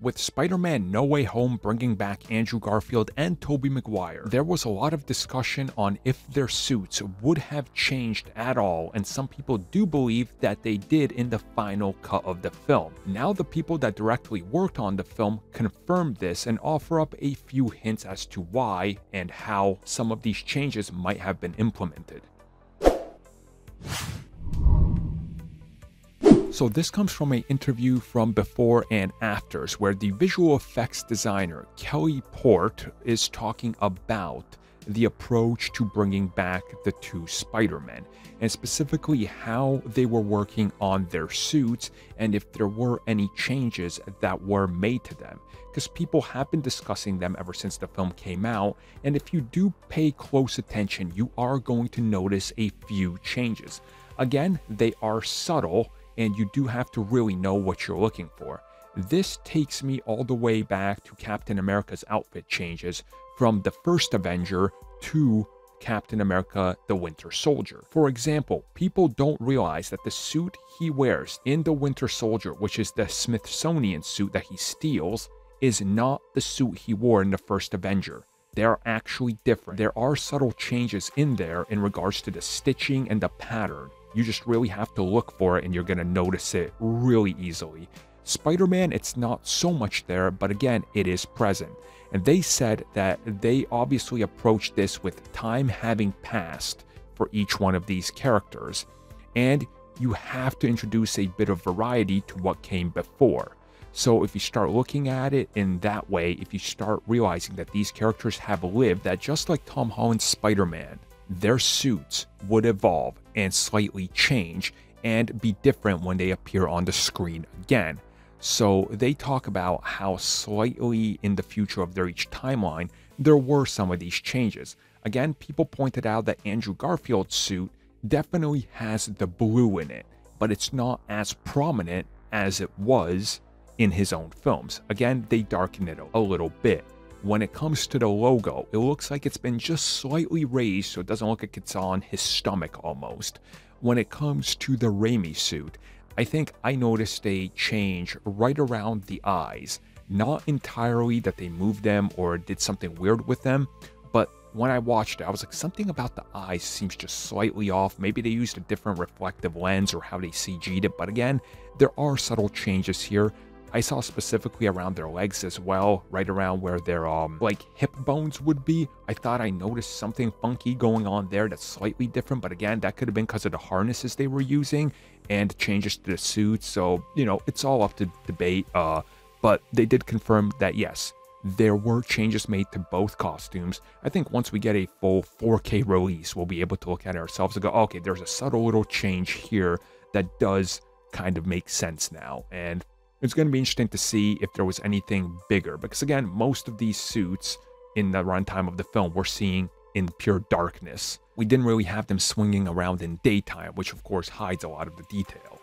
With Spider-Man No Way Home bringing back Andrew Garfield and Tobey Maguire, there was a lot of discussion on if their suits would have changed at all, and some people do believe that they did in the final cut of the film. Now the people that directly worked on the film confirmed this and offer up a few hints as to why and how some of these changes might have been implemented. So this comes from an interview from Before and Afters, where the visual effects designer Kelly Port is talking about the approach to bringing back the two Spider-Men, and specifically how they were working on their suits and if there were any changes that were made to them. Because people have been discussing them ever since the film came out, and if you do pay close attention, you are going to notice a few changes. Again, they are subtle, and you do have to really know what you're looking for. This takes me all the way back to Captain America's outfit changes from the first Avenger to Captain America the Winter Soldier. For example, people don't realize that the suit he wears in the Winter Soldier, which is the Smithsonian suit that he steals, is not the suit he wore in the first Avenger. They are actually different. There are subtle changes in there in regards to the stitching and the pattern. You just really have to look for it, and you're going to notice it really easily. Spider-Man, it's not so much there, but again, it is present. And they said that they obviously approached this with time having passed for each one of these characters, and you have to introduce a bit of variety to what came before. So if you start looking at it in that way, if you start realizing that these characters have lived, that just like Tom Holland's Spider-Man, their suits would evolve and slightly change and be different when they appear on the screen again. So they talk about how slightly in the future of their each timeline, there were some of these changes. Again, people pointed out that Andrew Garfield's suit definitely has the blue in it, but it's not as prominent as it was in his own films. Again, they darken it a little bit. When it comes to the logo, it looks like it's been just slightly raised, so it doesn't look like it's on his stomach almost. When it comes to the Raimi suit, I think I noticed a change right around the eyes. Not entirely that they moved them or did something weird with them, but when I watched it, I was like, something about the eyes seems just slightly off. Maybe they used a different reflective lens or how they CG'd it, but again, there are subtle changes here. I saw specifically around their legs as well, right around where their like hip bones would be. I thought I noticed something funky going on there that's slightly different, but again, that could have been because of the harnesses they were using and changes to the suits. So, you know, it's all up to debate, but they did confirm that yes, there were changes made to both costumes. I think once we get a full 4K release, we'll be able to look at it ourselves and go, okay, there's a subtle little change here that does kind of make sense now. And it's going to be interesting to see if there was anything bigger, because again, most of these suits in the runtime of the film we're seeing in pure darkness. We didn't really have them swinging around in daytime, which of course hides a lot of the detail.